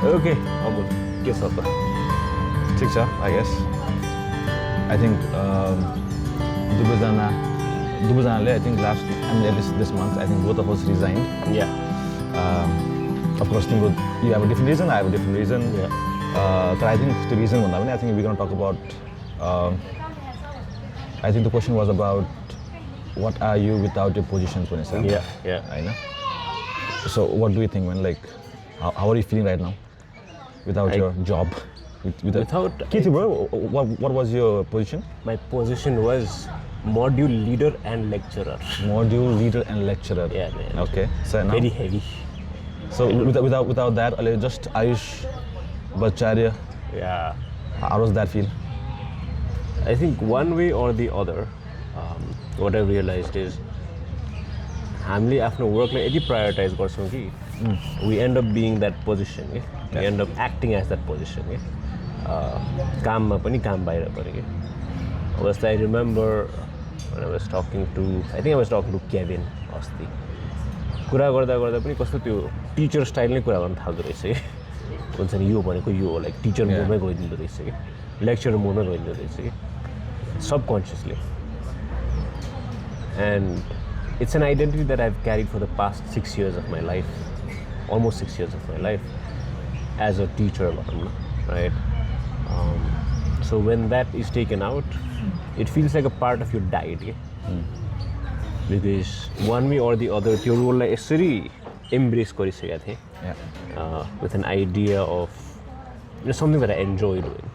Okay, Amul, के छ त? ठिक छ, I guess. I think दुवैजनाले I think this month I think both of us resigned. Yeah. Of course, you have a different reason, I have a different reason. Yeah. But I think the reason भन्दा पनि I think we're going to talk about. I think the question was about what are you without your positions पनि छ. Yeah. I know. So what do you think, man? Like, how are you feeling right now without your job? Without Keith, bro, what was your position? My position was module leader and lecturer. Module leader and lecturer. Yeah, man. Okay. So now. Very heavy. So without that, just Ayush Bacharya. Yeah. How does that feel? I think one way or the other, what I realized is हामीले आफ्नो वर्कलाई यदि prioritise गर्छौँ कि we end up being that position के we end up acting as that position के काममा पनि काम बाहिर पऱ्यो कि जस्तै I remember when I was talking to Kevin अस्ति कुरा गर्दा पनि कस्तो त्यो टिचर स्टाइल नै कुरा गर्न थाल्दो रहेछ कि हुन्छ नि यो भनेको यो हो लाइक टिचर मोडमै गइदिँदो रहेछ कि लेक्चर मोडमै गइदिँदो रहेछ कि subconsciously. And it's an identity that I've carried for the past 6 years of my life, almost 6 years of my life, as a teacher, right? So when that is taken out, it feels like a part of your diet, because one way or the other, your role is very embrace with an idea of something that I enjoy doing,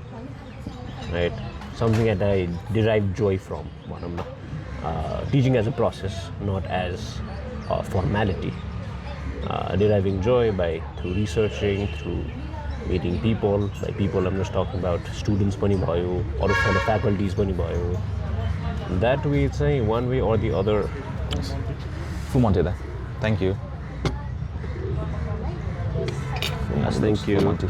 right? Something that I derive joy from. Teaching as a process, not as a formality. Deriving joy through researching, through meeting people. By people, I'm just talking about students pani bhayo, or fellow faculties pani bhayo. That way, it's one way or the other. Fumonte, thank you. Yes, thank you. Fumonte.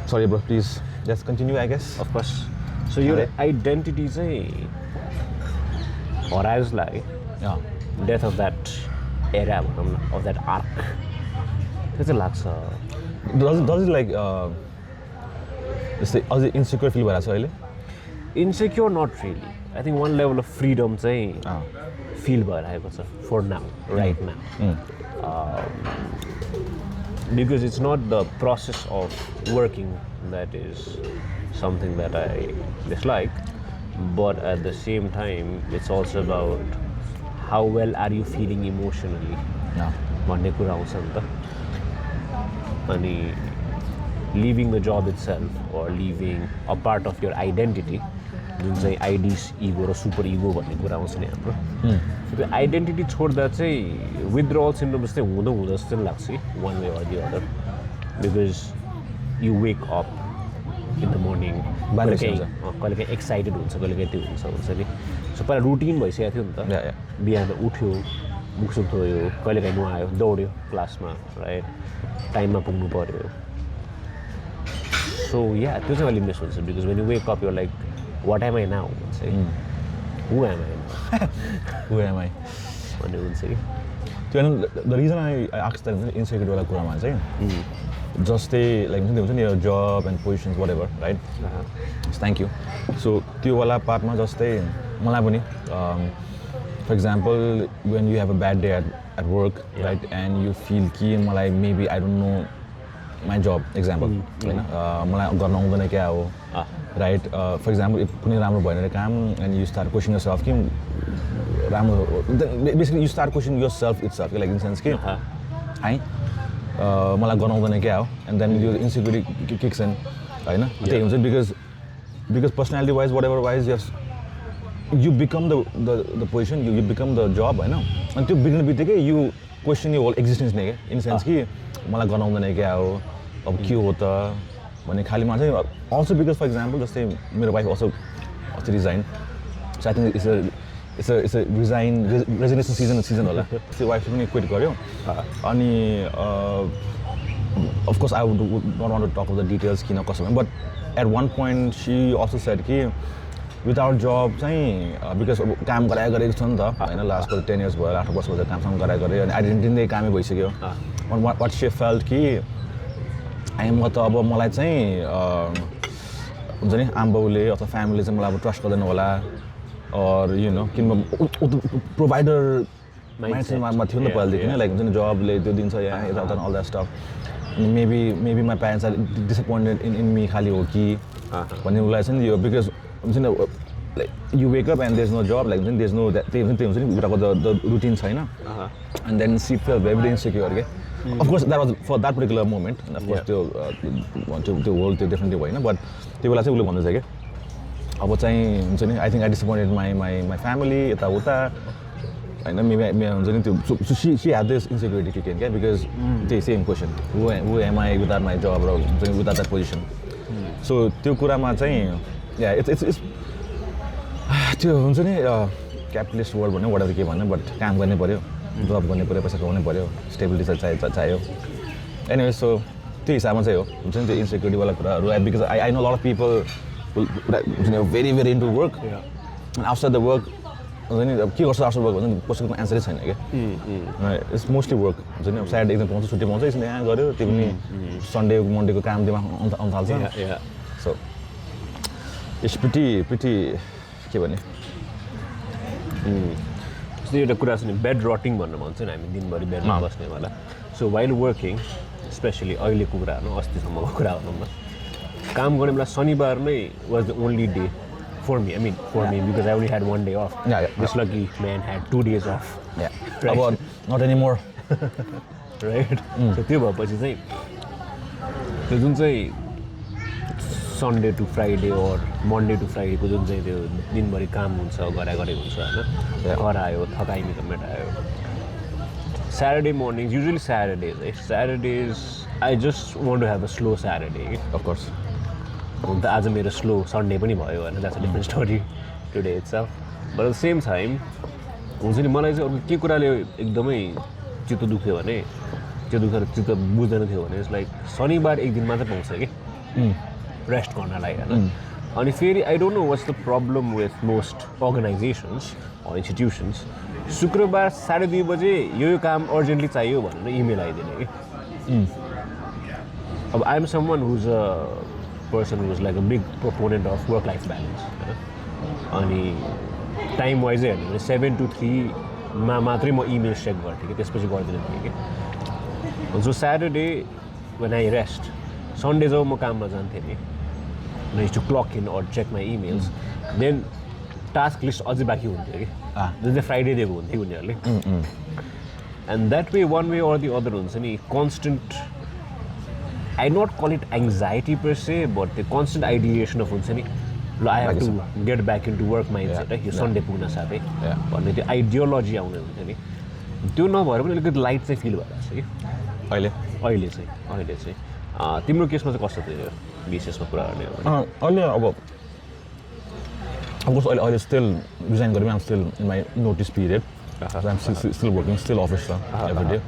Sorry, bro. Please, just continue, I guess. Of course. So your identity is or as like death of that era, of that arc. Does it like does it insecure feel bhayera Insecure, not really. I think one level of freedom feel bhayera for now, right now. Because it's not the process of working that is something that I dislike, but at the same time, it's also about how well are you feeling emotionally. And leaving the job itself or leaving a part of your identity, IDs, ego or super ego, the identity छोड्दा चाहिँ withdrawal syndrome जस्तै हुँदो जस्तो लाग्छ one way or the other, because you wake up in the morning कहिलेकाहीँ excited हुन्छ कहिलेकाहीँ त्यो हुन्छ नि सो पहिला रुटिन भइसकेको थियो नि त बिहान उठ्यो बुकसुक धोयो कहिलेकाहीँ नुहायो दौड्यो क्लासमा राइट टाइममा पुग्नु पर्यो सो या त्यो चाहिँ अलिक मिस हुन्छ because when you wake up you like what am I now भन्छ हु एम आई भन्ने हुन्छ कि त्यो the reason I ask that insecure वाला कुरामा चाहिँ जस्तै लाइक हुन्छ नि जब and positions whatever right thank you so त्यो वाला पार्टमा जस्तै मलाई पनि for example when you have a bad day at work right and you feel कि मलाई maybe I don't know my जब एक्जाम्पल होइन मलाई गर्न आउँदैन क्या हो राइट फर इक्जाम्पल कुनै राम्रो भएन काम and you start question yourself कि राम्रो basically you start question yourself itself like in sense कि है मलाई गराउँदैन क्या हो एन्ड देन यो इन्सेक्युरिटी किक्स इन होइन त्यही हुन्छ because personality wise whatever wise you become the position you become the job होइन अनि त्यो बिग्रिने बित्तिकै यु क्वेसन यो होल एक्जिस्टेन्स नै क्या इन सेन्स कि मलाई गराउँदैन क्या हो अब के हो त भन्ने खालिमा चाहिँ अल्सो बिकज फर इक्जाम्पल जस्तै मेरो वाइफ अल्सो अस्ति resign so I think it's a resignation season होला त्यो वाइफ पनि क्विट गर्यो अनि of course I would not want to talk of the details किन कसो but at one point she also said कि विदाउट जब चाहिँ बिकज काम गरेको छ नि त होइन लास्ट 10 years भयो 8 वर्ष भयो कामसँग गरेको अनि आइडेन्टिटी नै कामै भइसक्यो वाट सी फेल्ट कि म त अब मलाई चाहिँ हुन्छ नि आम्बाउले अथवा फ्यामिलीले चाहिँ मलाई अब ट्रस्ट गर्दैन होला अर यु नो किनभने प्रोभाइडर माइन्डसेटमा थियो नि त पहिलादेखि नै लाइक हुन्छ नि जबले त्यो दिन्छ या यताउता all that stuff maybe my parents are disappointed in me खालि हो कि भन्ने उसलाई चाहिँ यो बिकज हुन्छ नि like you wake up and there is no जब लाइक हुन्छ नि देयर इज नो त्यही हुन्छ नि उताको द रुटिन छैन and then see feel very insecure के of course that was for that particular moment of course त्यो होल त्यो डेफिनेटली होइन बट त्यो बेला चाहिँ उसले भन्दैछ क्या अब चाहिँ हुन्छ नि I think I disappointed my family यताउता होइन मे हुन्छ नि त्यो सी ह्याड दिस इन्सेक्युरिटी केन क्या बिकज त्यही same question who am I without my जब र हुन्छ नि विदाउट द्याट पोजिसन सो त्यो कुरामा चाहिँ या इट्स त्यो हुन्छ नि क्यापिटलिस्ट वर्ल्ड भन्यो वडार के भन्यो बट काम गर्नै पऱ्यो जब गर्नै पऱ्यो पैसा कमाउनै पऱ्यो स्टेबिलिटी चाहियो एनिवे सो त्यो हिसाबमा चाहिँ हो हुन्छ नि त्यो इन्सेक्युरिटीवाला कुराहरू because I know lot of people हुन्छ नि very into work and after the work हुन्छ नि अब के गर्छ आफ्टर वर्क भन्छ नि कसैको एन्सरै छैन क्या इट्स मोस्टली वर्क हुन्छ नि अब स्याटरडे एकदम पाउँछ छुट्टी पाउँछ यसले यहाँ गऱ्यो त्यो पनि सन्डे मन्डेको काम दिमा आउनु थाल्छ सो इट्स पिटी के भने जस्तै एउटा कुरा छ नि बेड रटिङ भनेर भन्छ नि हामी दिनभरि बेडमा बस्नेवाला सो वाइल वर्किङ स्पेसली अहिलेको कुरा हो अस्तिसम्मको कुरा भनौँ न काम गर्ने बेला शनिबार नै was the only day for me because I only had one day off. This lucky man had 2 days off. Right? About not anymore. Right? So त्यो भएपछि चाहिँ त्यो जुन चाहिँ सन्डे टु फ्राइडे और मन्डे टु फ्राइडेको जुन चाहिँ त्यो दिनभरि काम हुन्छ गरेको हुन्छ होइन घर आयो थकाइ मेटायो Saturday mornings, usually Saturdays, right? Saturdays, I just want to have a slow Saturday. Of course. आज मेरो स्लो सन्डे पनि भयो होइन that's a different story today itself but at the same time हुन्छ नि मलाई चाहिँ अर्को के कुराले एकदमै चित्त दुख्यो भने त्यो दुखेर चित्त बुझ्दैन थियो भने लाइक शनिबार एक दिन मात्रै पाउँछ कि रेस्ट गर्नलाई होइन अनि फेरि I don't know what's the problem with most organizations or institutions शुक्रबार 2:30 बजे यो काम अर्जेन्टली चाहियो भनेर इमेल आइदिने कि अब I am someone who's a person who is like a big proponent of work-life balance. अनि टाइम वाइजै हेर्नु भने 7 to 3 मा मात्रै म इमेल चेक गर्थेँ कि त्यसपछि गर्दिनँ थिएँ कि so Saturday when I rest Sunday जब म काममा जान्थेँ नि I to clock in or check my emails then task list अझै बाँकी हुन्थ्यो कि जुन चाहिँ फ्राइडे दिएको हुन्थ्यो उनीहरूले and that way one way or the other हुन्छ नि constant I not call it anxiety per se, but the constant ideation of हुन्छ नि ल I have to get back into work mindset है यो सन्डे पुग्न साथै भन्ने त्यो आइडियोलोजी आउने हुन्छ नि त्यो नभएर पनि अलिकति लाइट चाहिँ फिल भइरहेको छ कि अहिले चाहिँ तिम्रो केसमा चाहिँ कस्तो थियो विशेषमा कुरा गर्ने हो भने अहिले अब अफकोर्स अहिले स्टिल रिजाइन गरेँ आम still in my notice period आइम स्टिल वर्किङ स्टिल अफिस छ एभ्री डे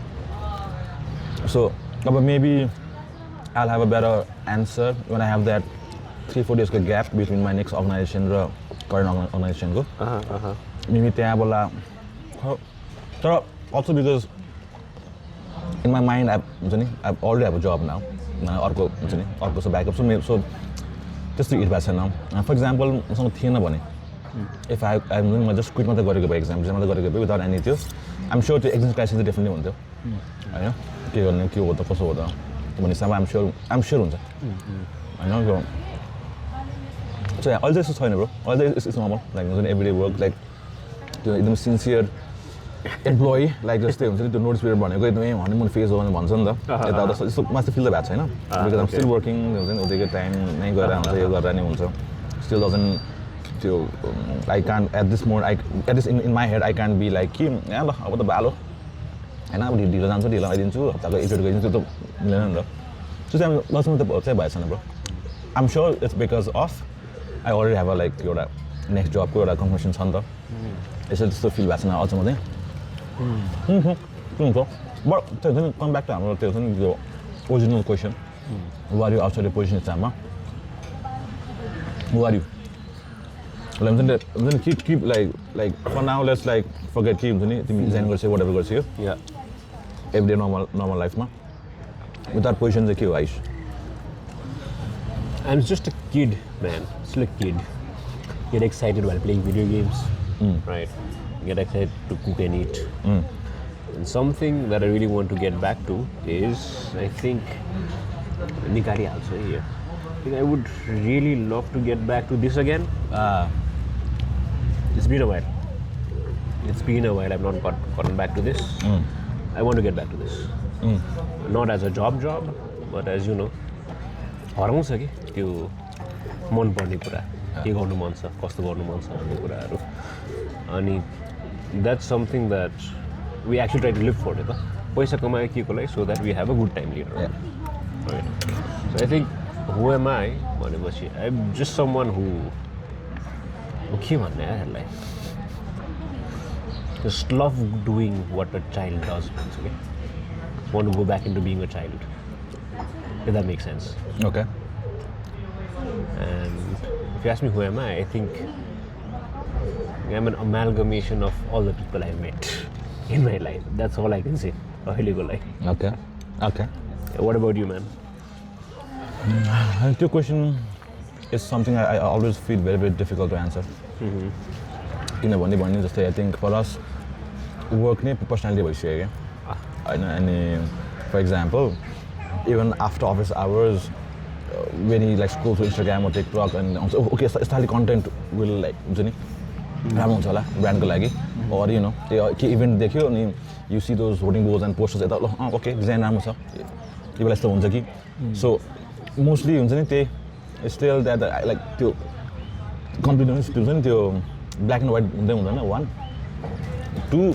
सो अब maybe I'll have a better answer when I have that 3-4 days gap between my next organization र current organization को. Maybe त्यहाँबला तर also because in my mind हुन्छ नि I already have a job now. अर्को हुन्छ नि अर्को छ ब्याकअप so त्यस्तो हिट भएको छैन. For example मसँग थिएन भने if I just quit मात्रै गरेको भए exam मात्रै गरेको भए without any त्यो I'm sure त्यो existential crisis definitely हुन्थ्यो होइन के गर्ने के हो त कसो हो त भन्ने हिसाबमा आइम स्योर हुन्छ होइन सो अहिले चाहिँ यस्तो छैन ब्रो अहिले चाहिँ इट्स नर्मल लाइक हुन्छ नि एभ्री डे वर्क लाइक त्यो एकदम सिन्सियर एम्प्लोइ लाइक जस्तै हुन्छ नि त्यो नोटिस पिरियड भनेको एकदमै हनीमुन फेज हो भने भन्छ नि त यताउता यस्तो मात्र फिल त भएको छैन बिकज आम स्टिल वर्किङ हुन्छ नि उतैको टाइम नै गएर हुन्छ यो गरेर नै हुन्छ स्टिल डजन्ट त्यो I can't at this moment at this in my head I can't be like कि यहाँ ल अब त भालो होइन अब ढिलो जान्छ ढिलो आइदिन्छु हप्ताको एपिसोड गरिदिन्छु त्यो त मिलेन नि त त्यो चाहिँ दसमा त चाहिँ भएछ bro I'm sure it's because of I already have a like एउटा नेक्स्ट जबको एउटा कम्पिटिसन छ नि त यसरी त्यस्तो फिल भएको छैन अझ म चाहिँ हुन्छ बट त्यो हुन्छ नि कम ब्याक टु हाम्रो त्यो हुन्छ नि त्यो original question who are you outside the position इक्जाममा हु आर यु हुन्छ नि keep like for now let's like forget कि हुन्छ नि तिमी डिजाइन गर्छौ वाट एभर गर्छौ एभ्री डे नर्मल लाइफमा विदाउट पोजिसन चाहिँ के हो आइस I'm just a kid, man. Still a kid. Get excited while playing video games, right? Get excited to cook and eat. And something that I really want to get back to is, I think, Nikari also here. I think I would really love to get back to this again. It's been a while. It's been a while. I've not gotten back to this. I want to get back to this. Not as a job, but as you know, हराउँछ कि त्यो मन पर्ने कुरा के गर्नु मन छ कस्तो गर्नु मन छ भन्ने कुराहरू अनि that's something that we actually try to live for त पैसा कमायो के को लागि so that we have a good time लिएर so I think who am I भनेपछि I am just someone who के भन्ने यसलाई just love doing what a child does भन्छ कि want to go back into being a child, if that makes sense. Okay. And if you ask me who am I think I'm an amalgamation of all the people I've met in my life. That's all I can say. Okay. What about you, man? Your question is something I always feel very, very difficult to answer. किनभने जस्तै I think for us work नै personality भइसक्यो क्या And for example, even after office hours, when he like scrolls through Instagram or TikTok and okay, start content will like राम्रो हुन्छ होला ब्रान्डको लागि or you know के इभेन्ट देख्यो अनि you see those voting boards and posters यता ल okay डिजाइन राम्रो छ यो बेला यस्तो हुन्छ कि so mostly हुन्छ नि त्यही still that like त्यो कम्प्लिट हुन्छ नि त्यो ब्ल्याक एन्ड व्हाइट हुँदै हुँदैन one two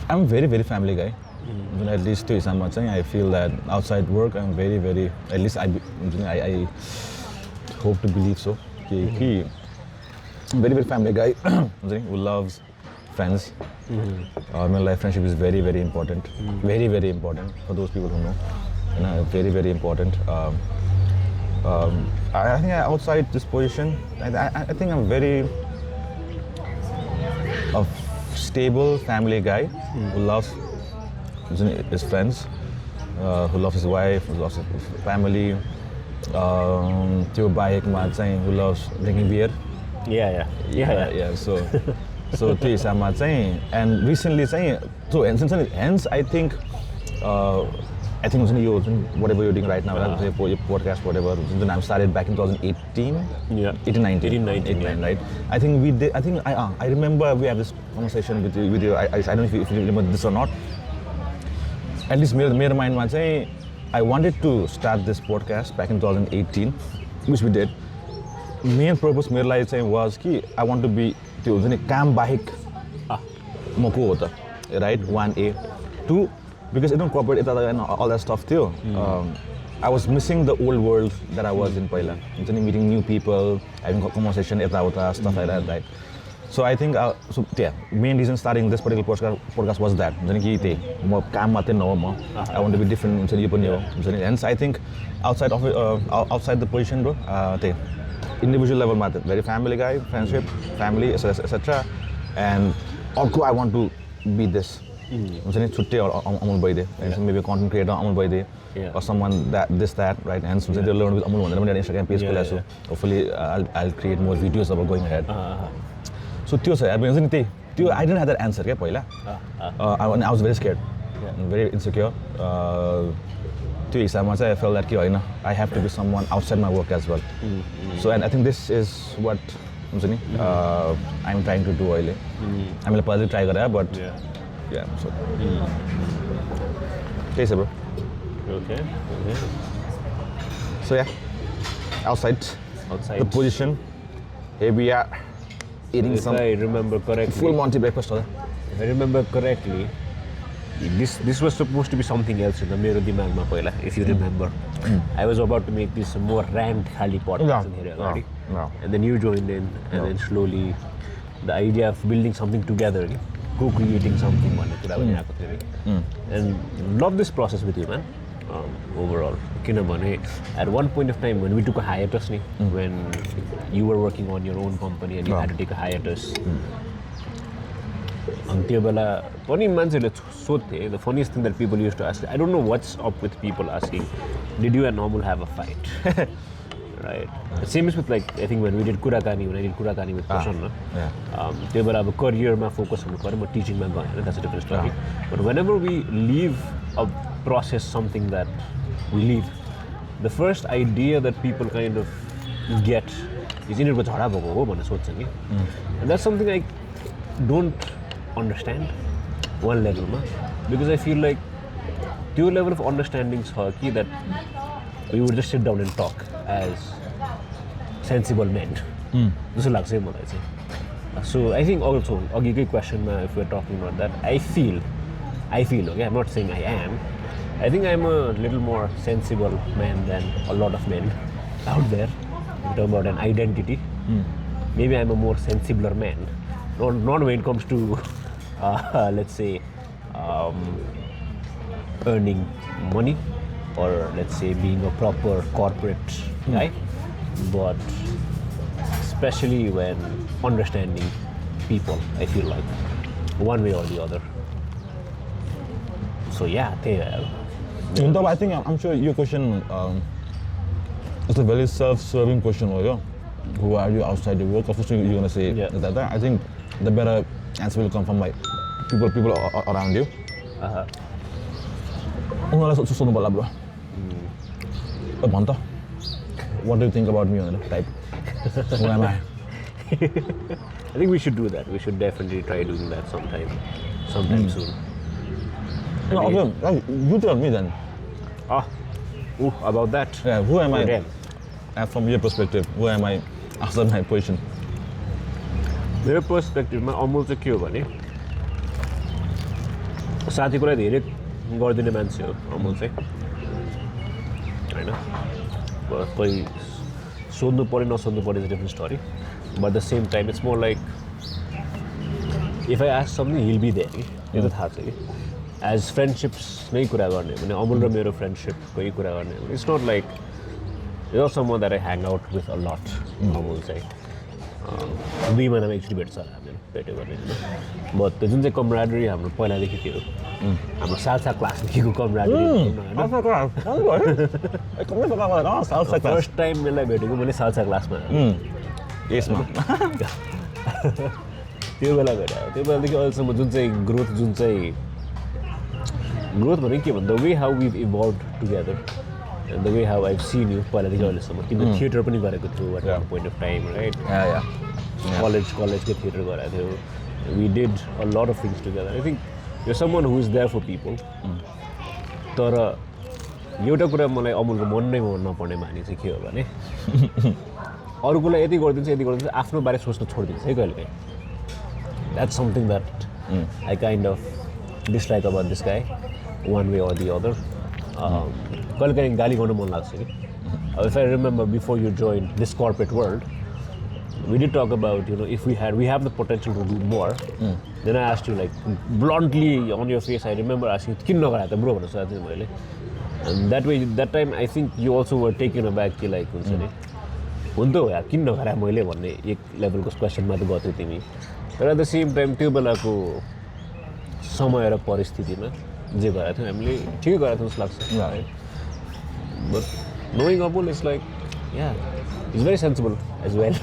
I'm a very, very family guy. At least to some extent, I feel that outside work, I'm very, very. At least I hope to believe so. He very, very family guy who loves friends. My life friendship is very, very important. Very, very important for those people who know. Very, very important. I think outside this position, I think I'm very. Stable family guy who loves his friends, who loves his wife, who loves his family. त्यो बाहेकमा चाहिँ who loves drinking beer. Yeah. So त्यो हिसाबमा चाहिँ and recently चाहिँ so hence I think हुन्छ नि यो whatever you're doing right now, your podcast, whatever. I started back in 2018. 18, 19, right? I think we did. I think I remember we have this conversation with you. I don't know if you remember this or not. At least मेरो mindमा चाहिँ I wanted to start this podcast back in 2018, which we did. Main purpose मेरो लागि चाहिँ was कि I want to be त्यो हुन्छ नि काम बाहेक म को हो त, right? 1A, 2. Because I don't cooperate and all that stuff too. I was missing the old world that I was in पहिला. Meeting new people, having conversation, stuff like that, right? So I think, main reason starting this particular podcast was that. I want to be different. Hence, I think outside the position, bro, individual level, very family guy, friendship, family, etc. And also I want to be this. Chha or Amul Baide, maybe a content creator Amul Baide, or someone that, right? And so they learn with Amul on Instagram page. Hopefully, I'll create more videos about going ahead. So, I didn't have that answer. I was very scared, very insecure. I felt that I have to be someone outside my work as well. So, and I think this is what I'm trying to do. I'm going to try, but. Yeah, so. Okay, bro. Okay. So yeah, outside the position, here we are eating some. If I remember correctly, full Monty breakfast. If I remember correctly, this was supposed to be something else in the मेरो दिमागमा पहिला. If you remember, I was about to make this more rant khali podcast in here already. And then you joined in, and then slowly, the idea of building something together. Co-creating something and love this process with you, man. Overall, at one point of time when we took a hiatus, when you were working on your own company and you had to take a hiatus, अनि त्यो बेला पनि मान्छेहरूले सोध्थे the funniest thing that people use to ask I don't know what's up with people asking did you and normal have a fight right same is with like I think when we did कुराकानी कुराकानी with प्रसन्न त्यो बेला अब करियरमा focus हुनु पऱ्यो म टिचिङमा गएँ होइन that's a different story but whenever we live a process something that we live the first idea that people kind of get यो चाहिँ यिनीहरूको झडा भएको हो भनेर सोध्छ कि that's something I don't understand one लेभलमा बिकज आई फिल लाइक त्यो लेभल अफ अन्डरस्ट्यान्डिङ छ कि that we would just sit down and talk as sensible men जस्तो लाग्छ है मलाई चाहिँ सो आई थिङ्क अल्सो अघिकै क्वेसनमा if you're talking about that I feel okay, I'm not saying I am. I think I'm a little more sensible man than a lot of men out there. If you talk about an identity, maybe I'm a more sensibler man. Not when it comes to, let's say, earning money or let's say being a proper corporate guy, but especially when understanding people, I feel like one way or the other. So yeah, even though I think I'm sure your question is a very self-serving question, yeah. Who are you outside the work? Of course, you're gonna say that. I think the better answer will come from like people around you. Let's just talk about bro. Manta, what do you think about me on the type? Who am I? I think we should do that. We should definitely try doing that sometime soon. No, okay. You tell me then. About that? Yeah, who am I? Damn. And from your perspective, who am I after my position? मेरो पर्सपेक्टिभमा अमुल चाहिँ के हो भने साथीको लागि धेरै गरिदिने मान्छे हो अमुल चाहिँ होइन कोही सोध्नु पऱ्यो नसोध्नु पऱ्यो is different story but the same time it's more like if I ask something he'll be there कि यो त थाहा छ कि एज फ्रेन्डसिप्स नै कुरा गर्ने भने अमुल र मेरो फ्रेन्डसिपकै कुरा गर्ने भने it's not like yo someone that I hang out with a लट अमुल चाहिँ 2 महिनामा एकचोटि भेट्छ होला हामीहरू भेट्यो भने होइन बट त्यो जुन चाहिँ कमराडरी हाम्रो पहिलादेखि थियो हाम्रो सालसा क्लासदेखिको कमराडरी फर्स्ट टाइम यसलाई भेटेको मैले सालसा क्लासमा यसमा त्यो बेला भेटायो त्यो बेलादेखि अहिलेसम्म जुन चाहिँ ग्रोथ भनेको के भन्दा the way how we evolve together the way how I seen you पहिलादेखि अहिलेसम्म तिमीले थिएटर पनि गरेको थियो what point of time right कलेजको थिएटर गराएको थियो we did a lot of things together I think यो someone who is there for people तर एउटा कुरा मलाई अमुलको मन नपर्ने बानी चाहिँ के हो भने अरूकोलाई यति गरिदिन्छ आफ्नो बारे सोच्न छोडिदिन्छ है कहिलेकाहीँ that's something that I kind of dislike about this guy one way or the other कहिलेकाहीँ गाली गर्नु मन लाग्छ कि if I remember before you join this corporate world we did talk about, you know, if we have the potential to do more, then I asked you like bluntly on your face, I remember asking, किन नगरायो त bro भनेर सोधेको थिएँ मैले and that time I think you also were taken aback कि like हुन्छ नि हुन त हो यार किन नगरायो मैले भन्ने एक लेभलको क्वेसनमा त गर्थ्यौ तिमी तर एट द सेम टाइम त्यो बेलाको समय र परिस्थितिमा जे गराएको थियौँ हामीले ठिकै गराएको थियौँ जस्तो लाग्छ but knowing Abul is like he's very sensible as well.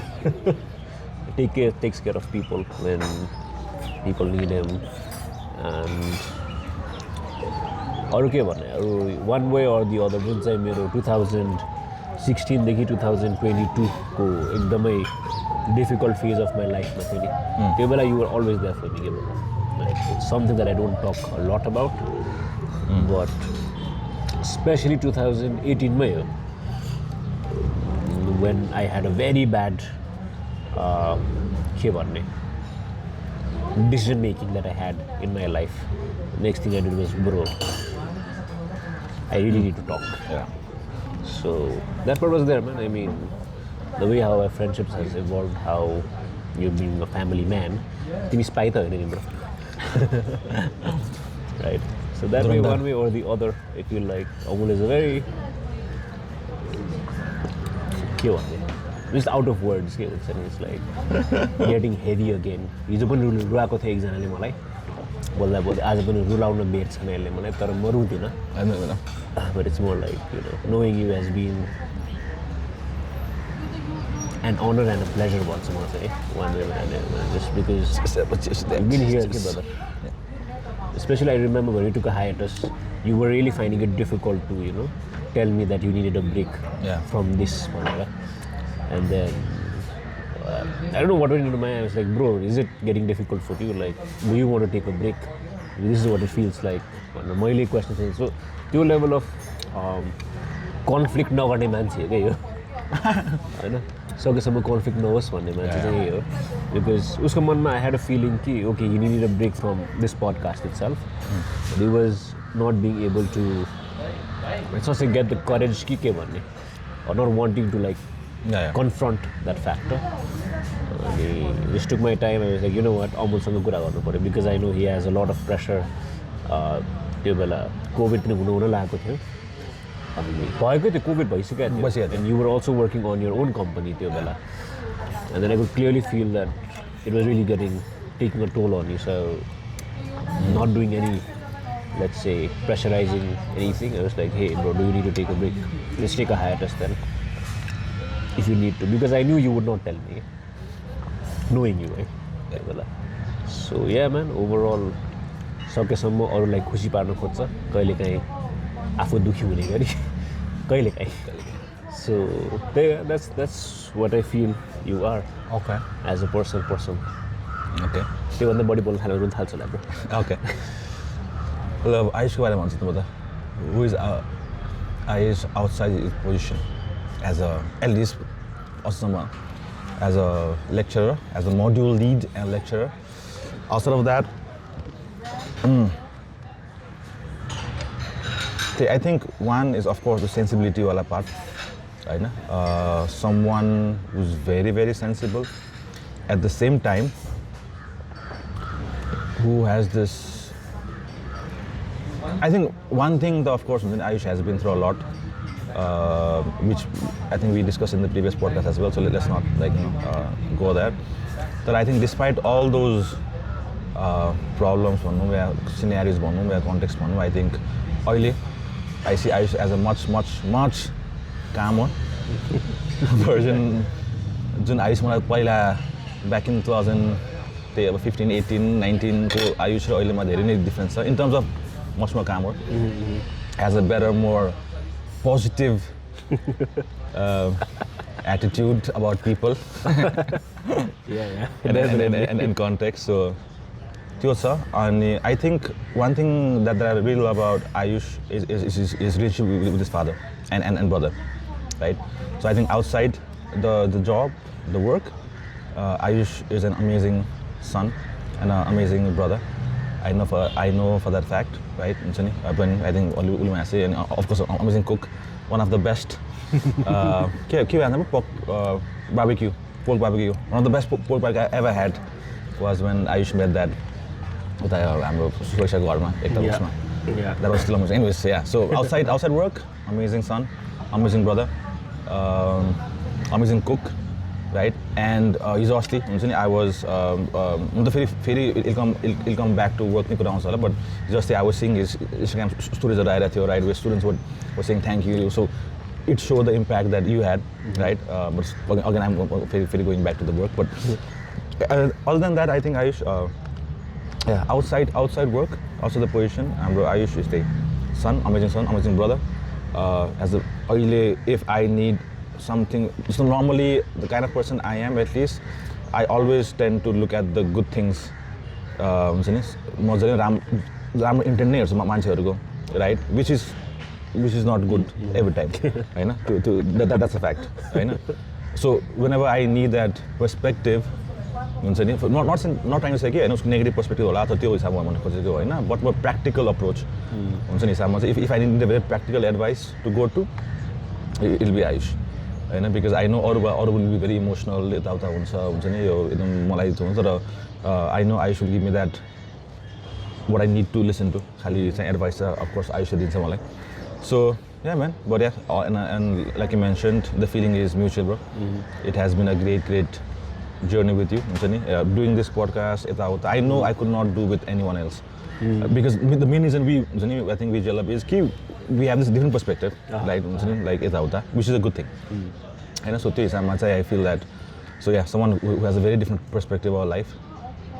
Takes care of people when people need him and अरू के भन्ने अरू one way or the other जुन चाहिँ मेरो 2016 देखि 2022 को एकदमै डिफिकल्ट फेज अफ माई लाइफमा थियो नि त्यो बेला you were always there for me like it's something that I don't talk a lot about but especially 2018 मै हो when I had a very bad decision making that I had in my life. Next thing I did was, bro, I really need to talk. So that part was there, man. I mean, the way how our friendships has evolved, how you being a family man, timi spy ta haina ni bro. Right. So that way, one way or the other, I feel like Amul is a very just out of words, it's like getting heavy again. हिजो पनि रुवाएको थियो एकजनाले मलाई बोल्दा बोल्दै आज पनि रुलाउन बेर छैन यसले मलाई तर म रुँदिनँ but it's more like knowing you has been an honor and a pleasure भन्छु म चाहिँ one way or another just because you've been here brother especially I remember when you took a hiatus you were really finding it difficult to tell me that you needed a break from this भनेर and then I don't know what went into my mind. I was like, bro, is it getting difficult for you? Like, do you want to take a break? This is what it feels like. My question is, so, त्यो level of conflict नगर्ने मान्छे हो क्या यो होइन सकेसम्म conflict नहोस् भन्ने मान्छे चाहिँ यही हो because उसको मनमा I had a feeling कि okay, you needed a break from this podcast itself. But he was not being able to, it's not say get the courage कि के भन्ने or not wanting to like confront that factor. I just took my time and I was like, you know what, अमुलसँग कुरा गर्नु पर्यो because I know he has a lot of pressure. त्यो बेला covid पनि हुन लागेको थियो अनि भएकै थियो कोभिड भइसकेको थियो and you were also working on your own company त्यो बेला and then I could clearly feel that it was really taking a toll on you, so not doing any, let's say, pressurizing anything. I was like, hey bro, do you need to take a break? Let's take a hiatus then if you need to, because I knew you would not tell me, knowing you, right? So yeah man, overall सकेसम्म अरूलाई खुसी पार्न खोज्छ कहिलेकाहीँ आफू दुखी हुने गरी कहिलेकाहीँ so that's what I feel you are as a person okay त्योभन्दा बढी बोल्न थाल्यो रुन थाल्छ होला ब्रो okay ल आयुषको बारेमा भन्छ त who is Ayush outside his position as a at least also as a lecturer, as a module lead and lecturer. Outside of that, okay, I think one is of course the sensibility wala part, right? Someone who's very very sensible, at the same time who has this. I think one thing that of course Ayush has been through a lot, which I think we discussed in the previous podcast as well. So let's not go there. But I think despite all those problems, scenarios, context, I think I see Ayush as a much calmer version. Jun Ayush मलाई पहिला back in 2015, 18, 19 को Ayush र अहिले मा धेरै नै difference छ in terms of much more calmer, has a better, more positive attitude about people. and context. So, and I think one thing that I really love about Ayush is his relationship with his father and brother, right? So I think outside the job, the work, Ayush is an amazing son and an amazing brother. I know for that fact, right? I think only say, and of course, amazing cook, one of the best. Barbecue, pork barbecue. One of the best pork barbecue I ever had was when Ayush made that. That was still amazing. Anyways, yeah. So outside work, amazing son, amazing brother, amazing cook, right? And he's honesty. I was he'll come back to work but just I was seeing his Instagram stories right, where students were saying thank you. So it showed the impact that you had, right? But again, I'm very going back to the work. But other than that, I think Ayush, outside work, also the position, Ayush is the amazing brother. If I need something, so normally the kind of person I am, at least, I always tend to look at the good things. Right? Which is not good every time. That's a fact. So whenever I need that perspective, not trying to say negative perspective, but more practical approach. If I need a very practical advice to go to, it'll be Ayush. Because I know all will be very emotional. I know Ayush will give me that what I need to listen to. Advice, of course, Ayush did some. So yeah, man. But yeah, and like you mentioned, the feeling is mutual, bro. It has been a great journey with you. Doing this podcast, I know I could not do with anyone else. Because the main reason I think we gel up is we have this different perspective, like which is a good thing. And so I feel that, so yeah, someone who has a very different perspective of life.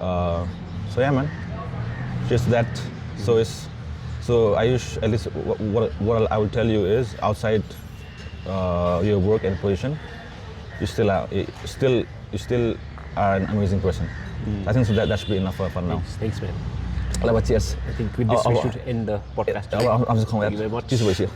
So yeah, man, just that. So Ayush, at least what I will tell you is, outside your work and position, you still are an amazing person. I think so that should be enough for now. Thanks, man. Cheers. I think with this we should end the podcast. I'm just calling Thank you very much. Cheers.